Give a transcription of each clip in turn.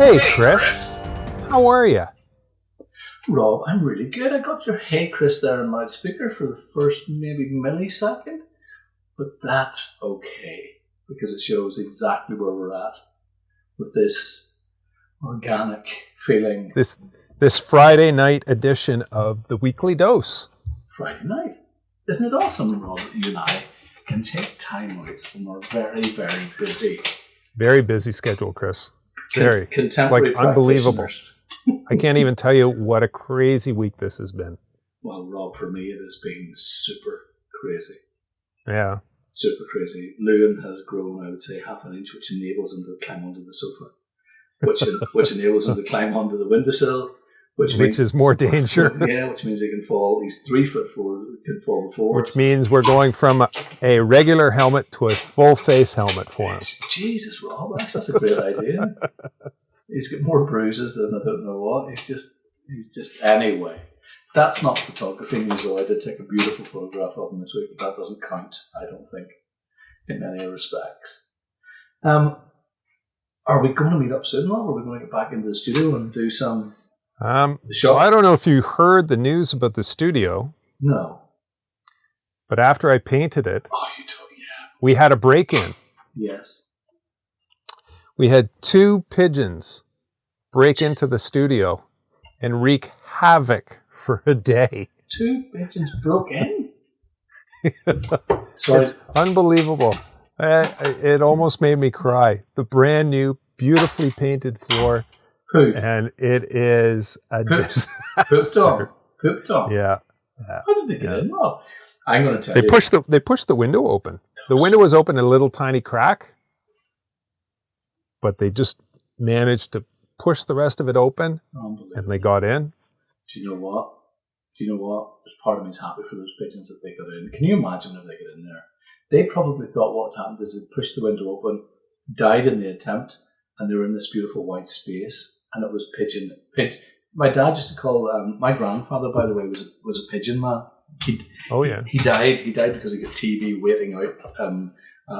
Hey, Chris. How are you? Rob, I'm really good. I got your "Hey Chris" there in loudspeaker for the first maybe millisecond, but that's okay because it shows exactly where we're at with this organic feeling. This Friday night edition of the Weekly Dose. Friday night. Isn't it awesome, Rob, that you and I can take time out when we're very, very busy? Very busy schedule, Chris. Very. Contemporary unbelievable. I can't even tell you what a crazy week this has been. Well, Rob, for me it has been super crazy. Yeah. Super crazy. Lewin has grown, I would say, half an inch, which enables him to climb onto the sofa, which enables him to climb onto the windowsill, which is more danger. Yeah, which means he can fall. He's 3 foot 4, can fall before. Which means we're going from a regular helmet to a full face helmet for him. Jesus, Rob, that's a great idea. He's got more bruises than I don't know what. He's just anyway. That's not photography news, though. I did take a beautiful photograph of him this week, but that doesn't count, I don't think, in many respects. Are we going to meet up soon, Rob? Or are we going to get back into the studio and do some shop? Well, I don't know if you heard the news about the studio. No. But after I painted it, you told me, yeah. We had a break-in. Yes. We had 2 pigeons break into the studio and wreak havoc for a day. 2 pigeons broke in? Sorry. It's unbelievable. It almost made me cry. The brand new, beautifully painted floor. Poo. And it is a disaster. Pooped on. Yeah. How did they get in? Well, I'm going to tell you. They pushed the window open. The window was open a little tiny crack, but they just managed to push the rest of it open, and they got in. Do you know what? There's part of me is happy for those pigeons that they got in. Can you imagine if they got in there? They probably thought what happened is they pushed the window open, died in the attempt, and they were in this beautiful white space, and it was pigeon. My dad used to call, my grandfather, by the way, was a pigeon man. He died because he got TB waiting out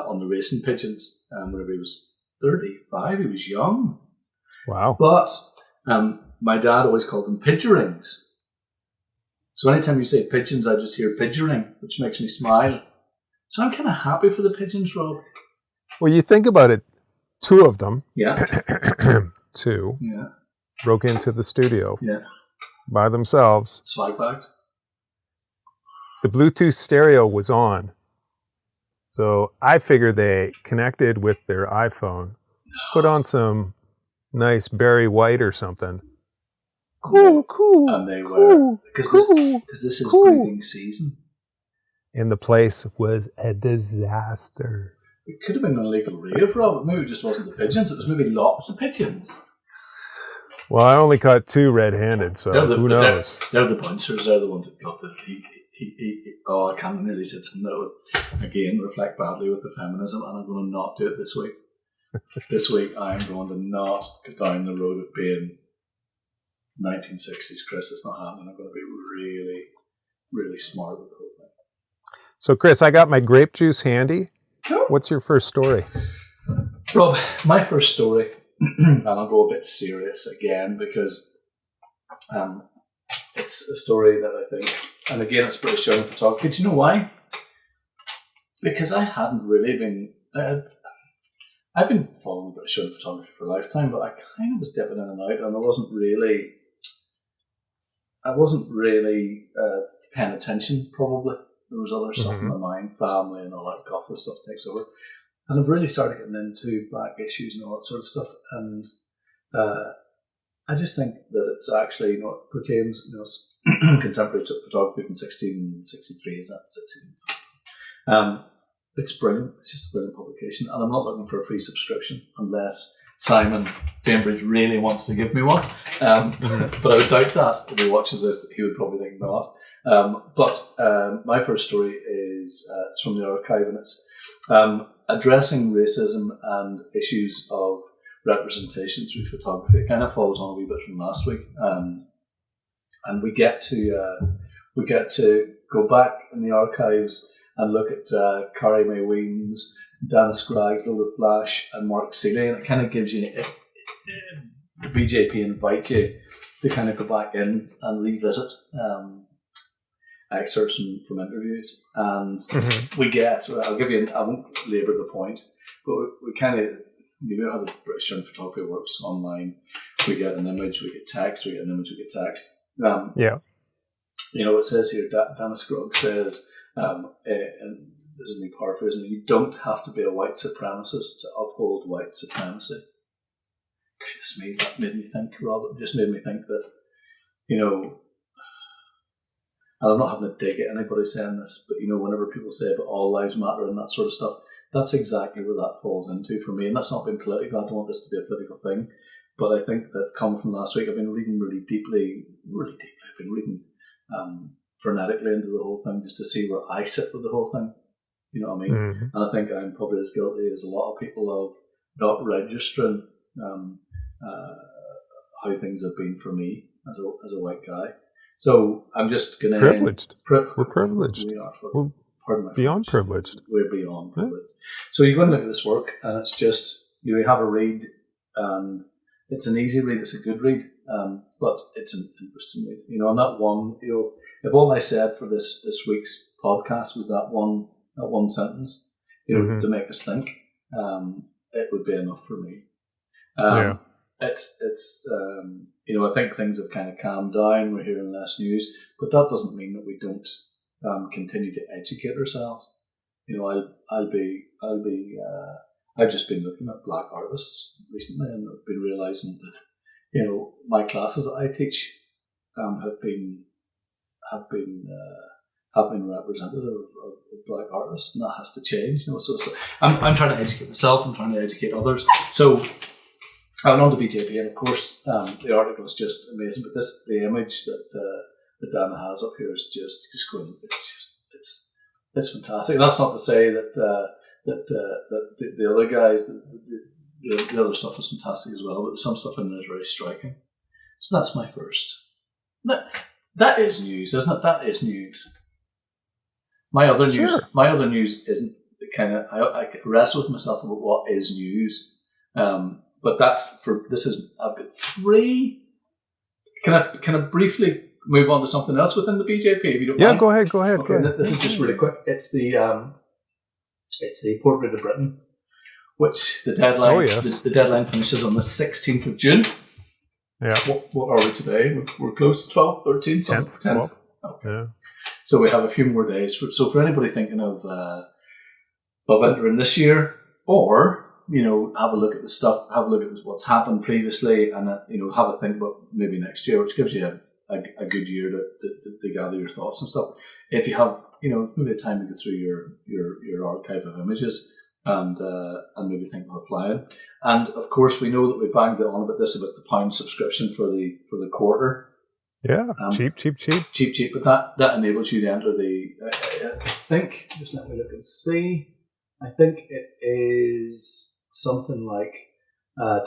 on the racing pigeons whenever he was 35. He was young. Wow. But my dad always called them pidgerings. So anytime you say pigeons, I just hear pidgering, which makes me smile. So I'm kind of happy for the pigeons, Rob. Well, you think about it, 2 of them. Yeah. 2. Yeah. Broke into the studio. Yeah. By themselves. Swag bags. The Bluetooth stereo was on. So I figured they connected with their iPhone, put on some nice Barry White or something. Cool. And they were, because this is breeding season. And the place was a disaster. It could have been an illegal rave, Rob. Maybe it just wasn't the pigeons. It was maybe lots of pigeons. Well, I only caught 2 red-handed, so who knows? They're the bouncers. They're the ones that got the... I can't nearly say something that would, again, reflect badly with the feminism, and I'm going to not do it this week. This week, I'm going to not go down the road of being 1960s, Chris. It's not happening. I'm going to be really, really smart with the whole thing. So, Chris, I got my grape juice handy. Sure. What's your first story? Rob, my first story, and I'll go a bit serious again because it's a story that I think, and again, it's British Young Photography. Do you know why? Because I hadn't really been... I've been following British Young Photography for a lifetime, but I kind of was dipping in and out, and I wasn't really paying attention, probably. There was other stuff in my mind, family and all that goth stuff takes over. And I've really started getting into back issues and all that sort of stuff. And I just think that it's actually, it proclaims, contemporary photography from 1663, is that 16? It's brilliant. It's just a brilliant publication. And I'm not looking for a free subscription unless Simon Cambridge really wants to give me one. But I would doubt that. If he watches this, he would probably think not. But my first story is it's from the archive, and it's addressing racism and issues of representation through photography. It kind of follows on a wee bit from last week, and we get to go back in the archives and look at Carrie Mae Weems, Dana Scraggs, Lola Flash, and Mark Seeley, and it kind of gives you the BJP invite you to kind of go back in and revisit excerpts from interviews, and we get. I'll give you. I won't labour the point, but we kind of. You know how the British Journal of Photography works online. We get an image, we get text, we get an image, we get text. Yeah. You know, it says here, Dana Scruggs says, and this is me paraphrasing, you don't have to be a white supremacist to uphold white supremacy. Goodness me, that made me think, Rob. It just made me think that, you know, and I'm not having to dig at anybody saying this, but, you know, whenever people say about all lives matter and that sort of stuff, that's exactly where that falls into for me. And that's not being political. I don't want this to be a political thing. But I think that coming from last week, I've been reading really deeply. I've been reading frenetically into the whole thing just to see where I sit with the whole thing. You know what I mean? And I think I'm probably as guilty as a lot of people of not registering how things have been for me as a white guy. So I'm just going to... Privileged. We're privileged. We are. We're beyond privileged. We're beyond privileged. So you go and look at this work, and it's just, you have a read, and it's an easy read, it's a good read, but it's an interesting read. You know, and that one, you know, if all I said for this week's podcast was that one sentence, you know, to make us think, it would be enough for me. It's you know, I think things have kind of calmed down. We're hearing less news, but that doesn't mean that we don't continue to educate ourselves. You know, I've just been looking at black artists recently, and I've been realizing that, you know, my classes that I teach have been representative of black artists, and that has to change. You know, so I'm trying to educate myself. I'm trying to educate others. So I went on to BJP, and of course, the article is just amazing. But the image that Dana has up here is just going. It's fantastic. And that's not to say that the other guys, the other stuff is fantastic as well. But some stuff in there is very striking. So that's my first. That is news, isn't it? That is news. My other news isn't the kind of. I wrestle with myself about what is news. But I've got three. Can I briefly move on to something else within the BJP, if you don't mind? Go ahead. Okay, this is just really quick. It's the Portrait of Britain, which the deadline the deadline finishes on the 16th of June. Yeah. What are we today? We're close to 12th, 13th, 10th. Okay. Yeah. So we have a few more days. So for anybody thinking of entering this year, or, you know, have a look at the stuff, have a look at what's happened previously, and you know, have a think about maybe next year, which gives you a good year to gather your thoughts and stuff. If you have, you know, maybe a time to go through your archive of images and maybe think of applying. And of course, we know that we banged it on about the pound subscription for the quarter. Yeah, cheap. But that enables you to enter I think, just let me look and see. I think it is something like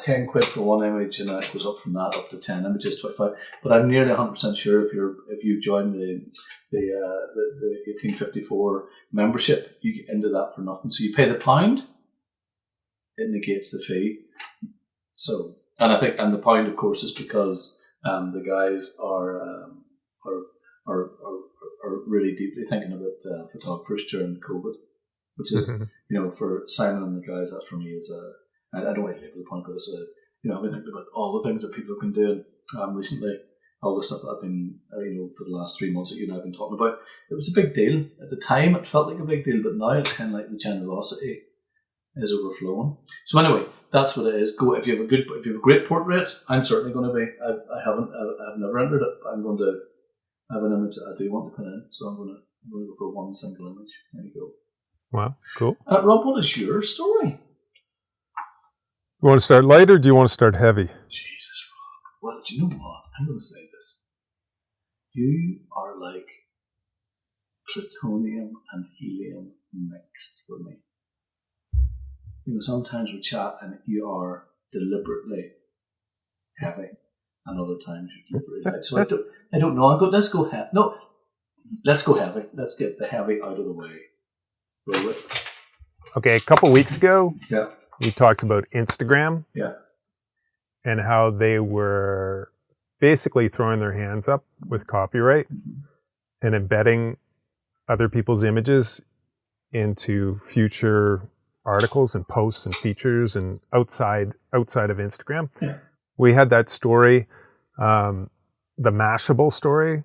10 quid for one image, and then it goes up from that up to 10 images, 25. But I'm nearly 100% sure if you join the 1854 membership, you get into that for nothing. So you pay the pound, it negates the fee. So, and I think, and the pound, of course, is because the guys are really deeply thinking about photographers during COVID, which is, you know, for Simon and the guys, that for me is I don't want to label the point, but it's you know, I've been thinking about all the things that people have been doing recently, all the stuff that I've been, you know, for the last 3 months that you and I have been talking about. It was a big deal. At the time, it felt like a big deal, but now it's kind of like the generosity is overflowing. So anyway, that's what it is. Go if you have a great portrait. I'm certainly going to be. I've never entered it. I'm going to have an image that I do want to put in, so I'm going to go for one single image. There you go. Wow, cool. Rob, what is your story? You want to start light, or do you want to start heavy? Jesus, Rob. Well, do you know what? I'm going to say this. You are like plutonium and helium mixed for me. You know, sometimes we chat and you are deliberately heavy, and other times you're deliberately light. So I don't know. Let's go heavy. No, let's go heavy. Let's get the heavy out of the way. Roll it. Okay, a couple weeks ago, yeah, we talked about Instagram. Yeah. and how they were basically throwing their hands up with copyright and embedding other people's images into future articles and posts and features and outside of Instagram. Yeah. We had that story, the Mashable story,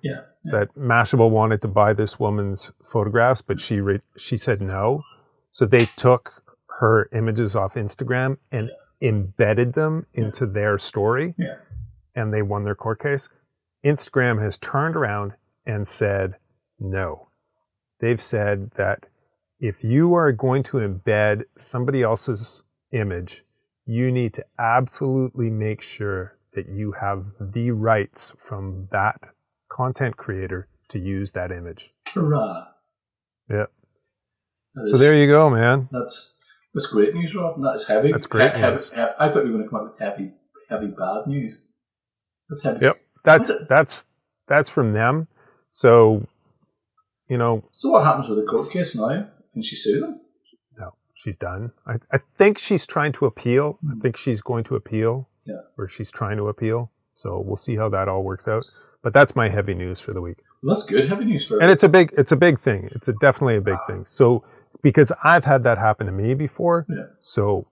that Mashable wanted to buy this woman's photographs, but she said no. So they took her images off Instagram and embedded them into their story, and they won their court case. Instagram has turned around and said no. They've said that if you are going to embed somebody else's image, you need to absolutely make sure that you have the rights from that content creator to use that image. Hurrah. Yeah. So there you go, man. That's great news, Rob. And that is heavy. That's great news. I thought you were going to come up with heavy bad news. That's heavy. Yep. That's from them. So, you know. So what happens with the court case now? Can she sue them? No, she's done. I think she's trying to appeal. I think she's going to appeal. Yeah. Or she's trying to appeal. So we'll see how that all works out. But that's my heavy news for the week. Well, that's good. Heavy news for And it's a big thing. It's definitely a big thing. So because I've had that happen to me before. Yeah. So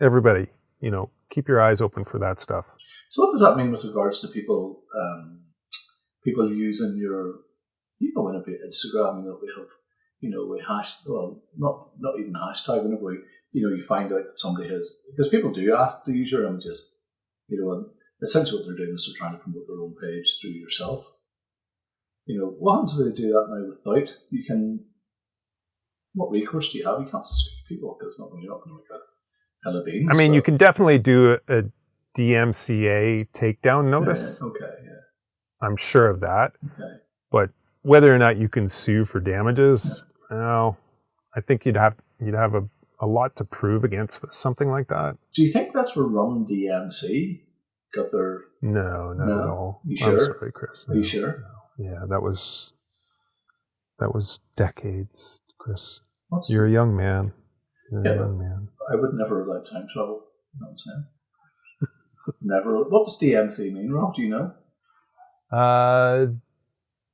everybody, you know, keep your eyes open for that stuff. So what does that mean with regards to people using your, you know, whenever Instagram, you know, we have, you know, we not even hashtag, whenever we, you know, you find out that somebody has, because people do ask to use your images, you know, and essentially what they're doing is they're trying to promote their own page through yourself. You know, what happens if they do that now without, what recourse do you have? You can't sue people because you're not going to make a hell of beans. I mean, you can definitely do a DMCA takedown notice. Okay, yeah. I'm sure of that. Okay. But whether or not you can sue for damages, I think you'd have a lot to prove against something like that. Do you think that's where Run DMC got their... No, not at all. You sure? I'm sorry, Chris. Are you sure? No. Yeah, that was decades, Chris. What's You're a young man. You're a young man. I would never allow time travel. You know what I'm saying? Never. What does DMC mean, Rob? Do you know?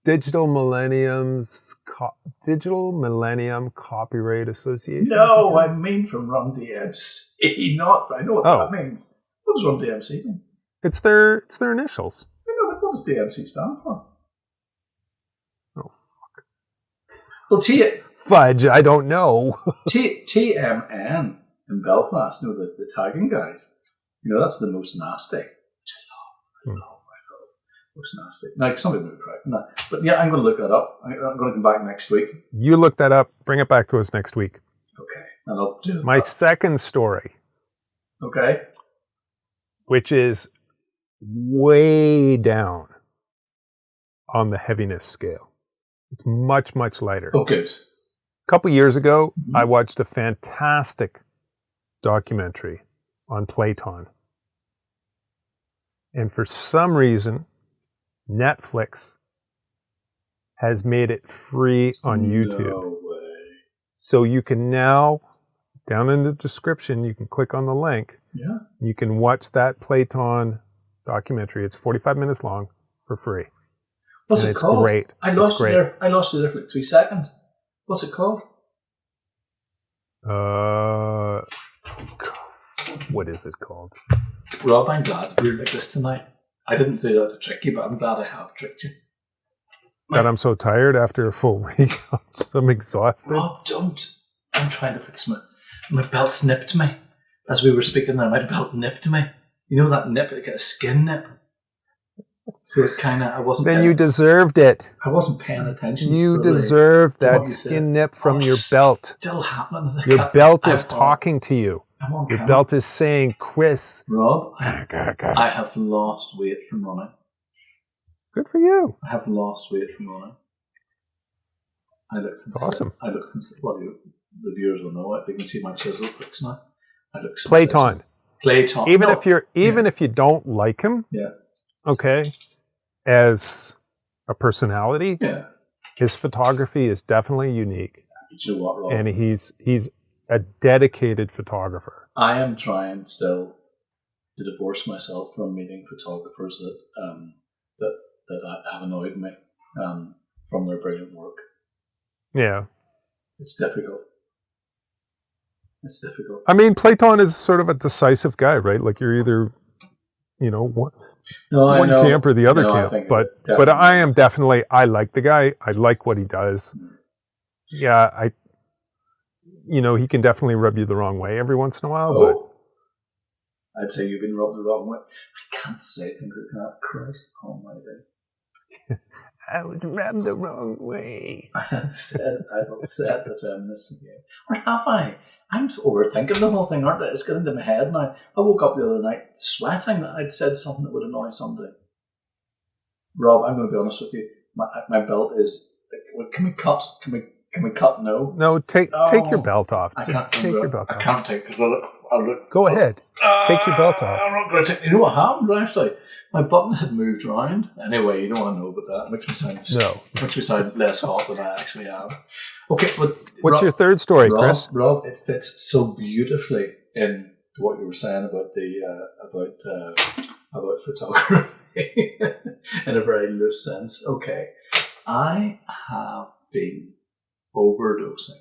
Digital Millennium Copyright Association. No, I mean from Run DMC. Not. I know what that means. What does Run DMC mean? It's their initials. I know, but what does DMC stand for? Oh fuck. Well, Fudge. I don't know. TMN in Belfast. You know the tagging guys. You know that's the most nasty. I love. Most nasty. Now, somebody would be correct. No. But yeah, I'm going to look that up. I'm going to come back next week. You look that up. Bring it back to us next week. Okay. And I'll do my second story. Okay. Which is way down on the heaviness scale. It's much, much lighter. Oh, good. A couple years ago, I watched a fantastic documentary on Playton. And for some reason, Netflix has made it free on YouTube. No way. So you can now, down in the description, you can click on the link. Yeah. You can watch that Playton documentary. It's 45 minutes long for free. What's it called? Great. I lost you there for like 3 seconds. What's it called? What is it called? Rob, I'm glad you're like this tonight. I didn't do that to trick you, but I'm glad I have tricked you. God, I'm so tired after a full week. I'm exhausted. Rob, don't. I'm trying to fix my belt's nipped me. As we were speaking there, my belt nipped me. You know that nip, like a skin nip? So it kind of, I wasn't... Then you deserved it. I wasn't paying attention. You deserved that skin nip from your belt. Still happening. Your belt is talking to you. Your camera. belt is saying, Chris. Rob, I have lost weight from running. Good for you. I have lost weight from running. That's awesome. I look since, well, the viewers will know it. They can see my chisel hooks now. I look Playton. Even if you don't like him, okay, as a personality, his photography is definitely unique. You know what, Rob? And he's a dedicated photographer. I am trying still to divorce myself from meeting photographers that have annoyed me from their brilliant work. Yeah. It's difficult. It's difficult. I mean, Platon is sort of a decisive guy, right? Like you're either, one camp or the other camp. But I am definitely, I like the guy. I like what he does. Yeah, he can definitely rub you the wrong way every once in a while. I'd say you've been rubbed the wrong way. I can't say things like that. Christ almighty. I was rubbed the wrong way. I've upset the feminists again. Or have I? I'm overthinking the whole thing, aren't I? It's getting into my head now. I woke up the other night sweating that I'd said something that would annoy somebody. Rob, I'm going to be honest with you. My belt is. Can we cut? Can we cut? No. No, take your belt off. Just take your belt off. I can't take it because I'll look. Go ahead. Take your belt off. I'm not going to take. You know what happened actually? My button had moved round. Anyway, you don't want to know about that. Makes me sound less hot than I actually am. Okay, but what's your third story, Chris? Rob, it fits so beautifully in what you were saying about the about photography in a very loose sense. Okay, I have been overdosing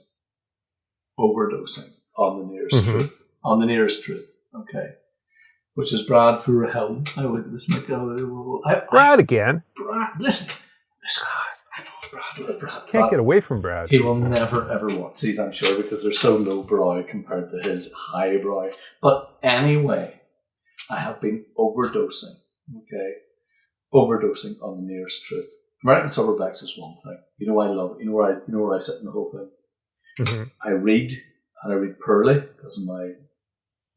on the nearest truth. On the nearest truth. Okay. Which is Brad Furhill. I look at this. Brad again. Brad, listen. I know Brad. Can't get away from Brad. He will never ever watch these, I'm sure, because they're so lowbrow compared to his highbrow. But anyway, I have been overdosing. Okay, overdosing on the nearest truth. American Silverbacks is one thing. You know I love it. You know where I sit in the whole thing. Mm-hmm. I read Purley because of my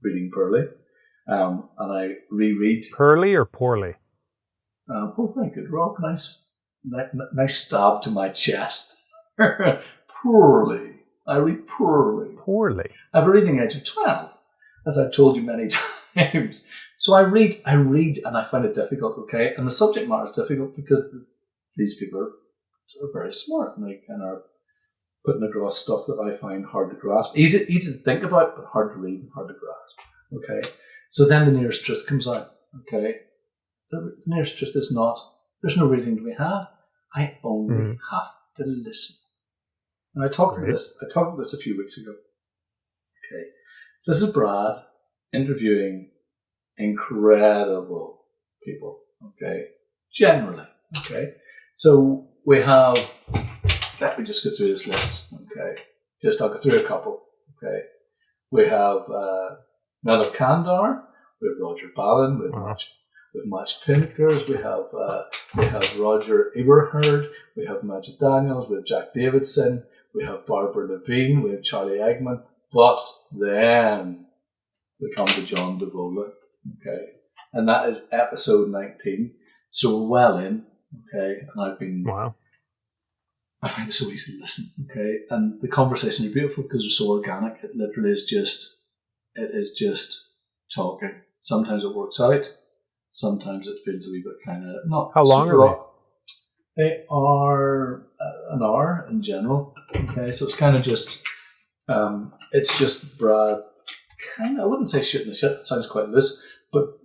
reading Purley. And I reread. Purley or poorly? Very good, Rob. Nice stab to my chest. Poorly. I read poorly. Poorly. I have a reading age of 12, as I've told you many times. So I read, and I find it difficult, okay? And the subject matter is difficult because these people are very smart, and they kind of are putting across stuff that I find hard to grasp. Easy to think about, but hard to read and hard to grasp, okay? So then the nearest truth comes out, okay? The nearest truth is not, there's no reading to be had. I only have to listen. And I talked about this a few weeks ago. Okay. So this is Brad interviewing incredible people, okay? Generally, okay? So we have, let me just go through this list, okay? I'll go through a couple, okay? We have Mel Kandar, we have Roger Ballin, we have Max Pinkers, we have Roger Eberhard, we have Magic Daniels, we have Jack Davidson, we have Barbara Levine, we have Charlie Eggman, but then we come to John Davola, okay? And that is episode 19, so we're well in, okay? And I've been... Wow. I find it so easy to listen, okay? And the conversations are beautiful because they're so organic. It literally is just talking. Sometimes it works out. Sometimes it feels a wee bit kind of not. How long are they? They are an hour in general. Okay, so it's kind of just, it's just Brad. Kind of, I wouldn't say shooting the shit. It sounds quite loose, but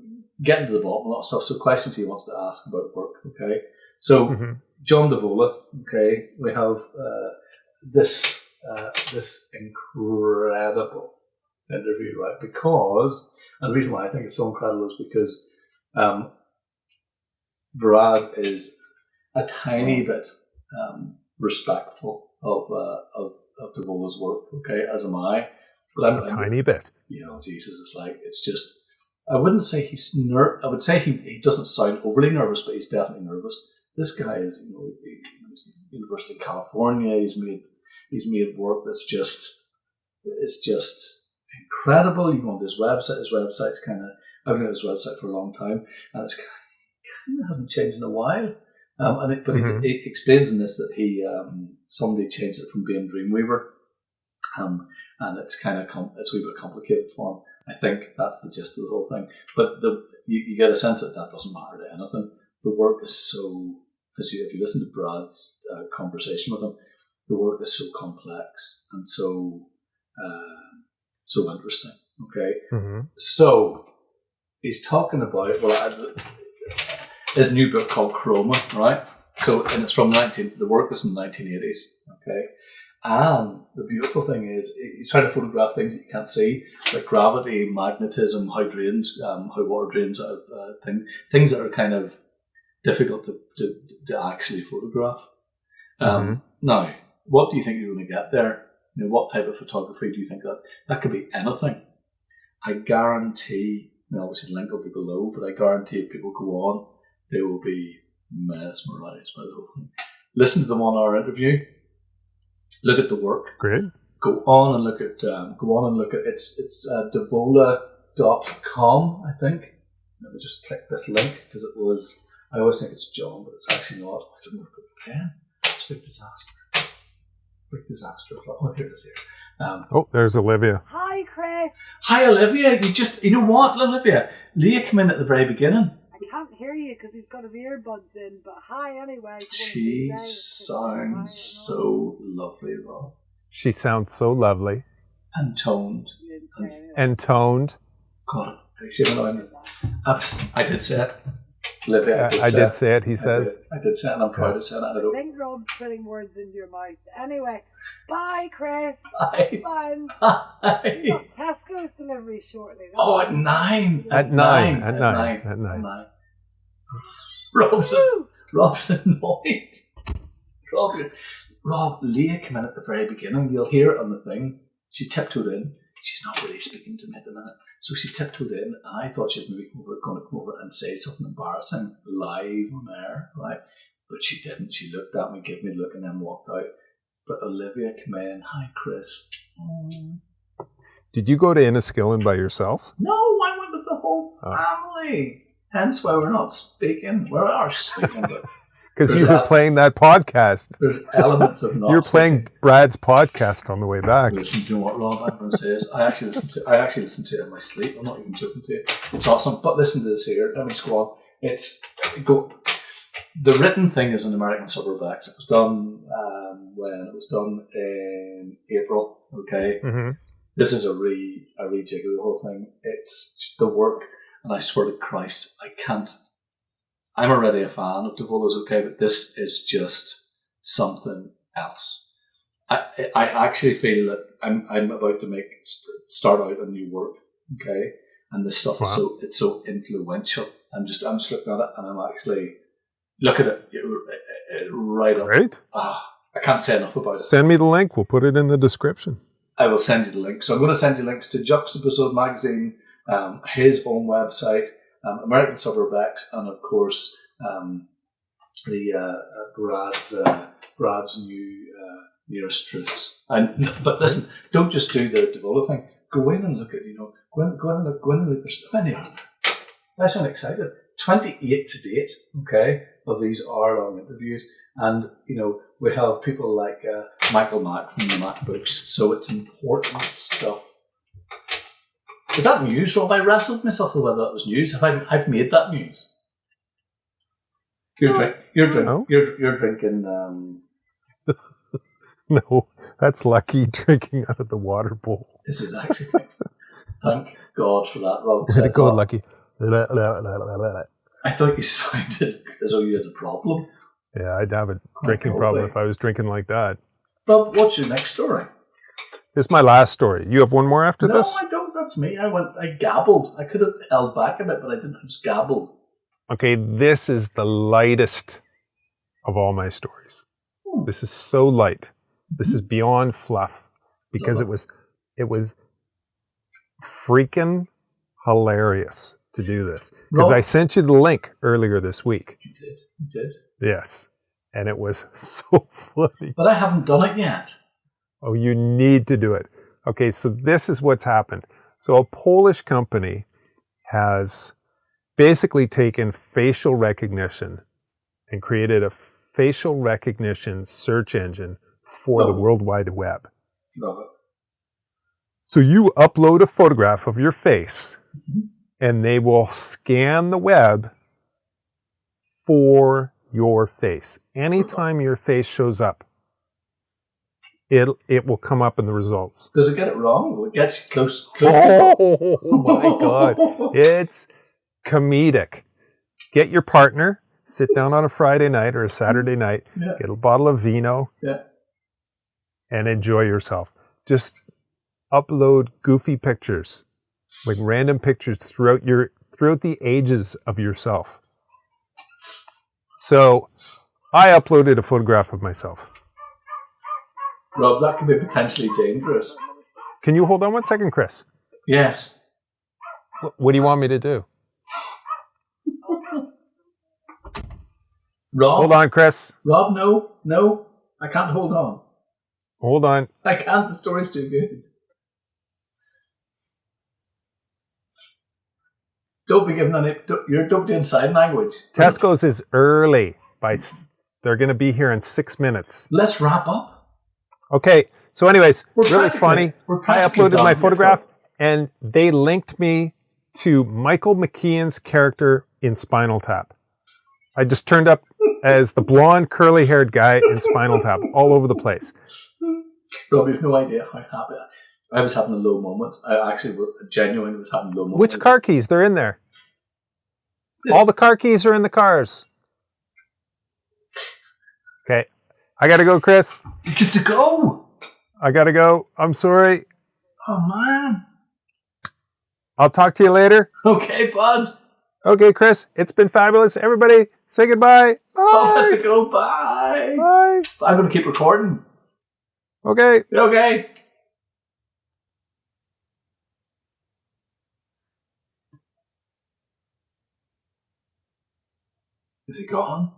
getting to the bottom of a lot of stuff. So questions he wants to ask about work. Okay, so John Davola. Okay, we have this incredible interview, right? Because, and the reason why I think it's so incredible is because Brad is a tiny bit respectful of Davola's work, okay, as am I. But I'm a tiny bit. You know, Jesus, it's just, I wouldn't say he's I would say he doesn't sound overly nervous, but he's definitely nervous. This guy is, he's University of California. He's made work that's just incredible. You go on his website. His website's kind of, I've been on his website for a long time, and it's kind of hasn't changed in a while. But he explains in this that somebody changed it from being Dreamweaver, and it's kind of it's a wee bit complicated for him. I think that's the gist of the whole thing. But you get a sense that doesn't matter to anything. The work is so, if you listen to Brad's conversation with him, the work is so complex and so interesting. Okay, so he's talking about his new book called Chroma, right? So, and it's from the work is from the 1980s, okay? And the beautiful thing is, he's trying to photograph things that you can't see, like gravity, magnetism, how water drains out, things that are kind of difficult to actually photograph. Now, what do you think you're going to get there? You know, what type of photography do you think that could be? Anything. I guarantee, obviously the link will be below, but I guarantee if people go on, they will be mesmerised by the whole thing. Listen to them on our interview. Look at the work. Great. Go on and look at it's devola.com, I think. Let me just click this link because I always think it's John, but it's actually not. I don't know if it's pen. It's a big disaster. Oh, here it is here. There's Olivia. Hi, Chris. Hi, Olivia. You know what, Olivia? Leah came in at the very beginning. I can't hear you because he's got his earbuds in, but hi anyway. She sounds so lovely, Rob. She sounds so lovely. And toned. And toned. God, I see what I did say it. Olivia, I did say it, he says. I did say it, and I'm proud to say it. I think Rob's putting words into your mouth. Anyway, bye, Chris. Bye. Fun. Bye. We've got Tesco's delivery shortly. At 9. At 9. Rob's annoyed. Rob, Leah came in at the very beginning. You'll hear it on the thing. She tiptoed in. She's not really speaking to me at the minute. So she tiptoed in, and I thought she was maybe going to come over and say something embarrassing live on air, right? But she didn't. She looked at me, gave me a look, and then walked out. But Olivia came in. Hi, Chris. Did you go to Enniskillen by yourself? No, I went with the whole family. Hence why we're not speaking. We are speaking, but because you were playing that podcast. There's elements of not. You're playing Brad's podcast on the way back. Listen to what Rob I'm going to say is I actually listen to it in my sleep. I'm not even joking to you. It's awesome. But listen to this here. Let me just go on. The written thing is an American Suburb X. It was done in April. Okay. Mm-hmm. This is a rejig of the whole thing. It's the work, and I swear to Christ, I can't. I'm already a fan of Devola's, okay, but this is just something else. I actually feel that I'm about to start out a new work, okay, and this stuff is so influential. I'm just looking at it, and I'm actually look at it right up. Great. I can't say enough about it. Send me the link. We'll put it in the description. I will send you the link. So I'm going to send you links to Juxtaposode magazine, his own website, American Suburb X, and of course Brad's new Nearest Truths. But listen, don't just do the Devola thing. Go in and look at go in and look. There's plenty of them. I sound excited. 28 to date, okay, of these hour-long interviews, and we have people like Michael Mack from the Mac Books. So it's important stuff. Is that news, Rob? I wrestled with myself with whether that was news. I've made that news. You're drinking. No, that's Lucky drinking out of the water bowl. Is it actually? Thank God for that, Rob. Way to go, Lucky. I thought you sounded as though you had a problem. Yeah, I'd have a drinking problem if I was drinking like that. Rob, what's your next story? This is my last story. You have one more after this? No, I don't. That's me. I gabbled. I could have held back a bit, but I didn't. I just gabbled. Okay, this is the lightest of all my stories. This is so light. This is beyond fluff because it was freaking hilarious to do this. Because I sent you the link earlier this week. You did. Yes. And it was so funny. But I haven't done it yet. Oh, you need to do it. Okay, so this is what's happened. So a Polish company has basically taken facial recognition and created a facial recognition search engine for the World Wide Web. Love it. So you upload a photograph of your face, and they will scan the web for your face. Anytime your face shows up, it will come up in the results. Does it get it wrong? It gets close. Oh my God. It's comedic. Get your partner, sit down on a Friday night or a Saturday night, Yeah. get a bottle of vino, Yeah. and enjoy yourself. Just upload goofy pictures, like random pictures throughout the ages of yourself. So I uploaded a photograph of myself. Rob, that could be potentially dangerous. Can you hold on 1 second, Chris? Yes. What do you want me to do? Rob, Hold on, Chris. Rob, no, I can't hold on. Hold on. I can't. The story's too good. Don't be giving any. Don't be doing sign language. Tesco's is early. They're going to be here in 6 minutes. Let's wrap up. Okay. So, anyways, We're really practically- funny. we're I practically uploaded my done. photograph, and they linked me to Michael McKean's character in Spinal Tap. I just turned up as the blonde, curly-haired guy in Spinal Tap all over the place. Rob, you have no idea how happy I was having a low moment. I actually genuinely was having a low moment. Which car keys? They're in there. All the car keys are in the cars. Okay. I got to go, Chris. You get to go. I got to go. I'm sorry. Oh man. I'll talk to you later. Okay, bud. Okay, Chris. It's been fabulous. Everybody, say goodbye. Oh, I have Bye. to go. Bye. Bye. I'm going to keep recording. Okay. Okay. Is he gone?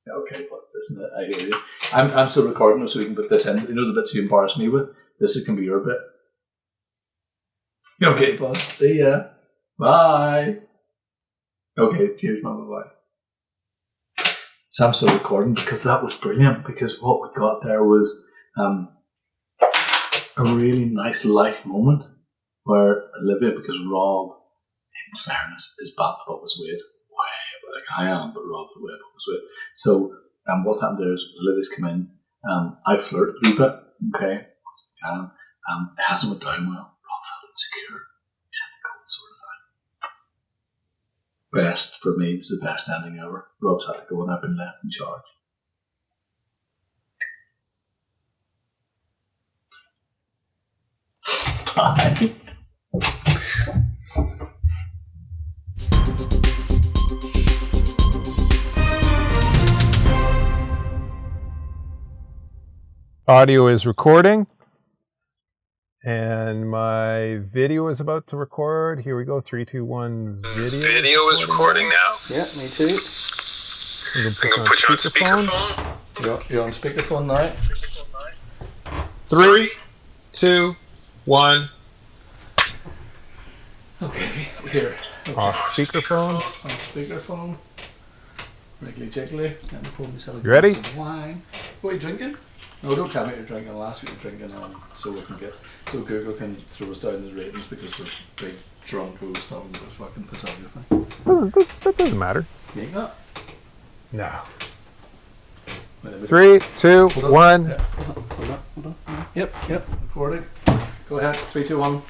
Okay, but isn't it? I hear you. I'm still recording so we can put this in. You know the bits you embarrass me with? This can be your bit. Okay, bud. See ya. Bye. Okay, cheers, mama. Bye. So I'm still recording because that was brilliant. Because what we got there was a really nice life moment where Olivia, because Rob, in fairness, is batting above his weight. Way, like I am, but Rob's way above his weight. So what's happened there is Olivia's come in. I flirted a wee bit, okay? It hasn't went down well. Rob felt insecure. He's had to go and sort it out. Best for me, it's the best ending ever. Rob's had to go and I've been left in charge. Bye. Audio is recording. And my video is about to record. Here we go. 3, 2, 1. Video is recording now. Yeah, me too. I'm going I'm gonna put you on speakerphone. You're on speakerphone now. 3, 2, 1. Okay, here. Okay. Off speakerphone. On speakerphone. Wriggly jiggly. And pour myself a You ready? glass of wine. What are you drinking? No, don't tell me what you're drinking. Last week you're drinking so we can get Google can throw us down as ratings because we're big drunk who's talking about fucking photography. That doesn't matter. You ain't that? No. Wait, 3, 2, hold on. 1. Yeah, hold on. Yep, recording. Go ahead. 3, 2, 1.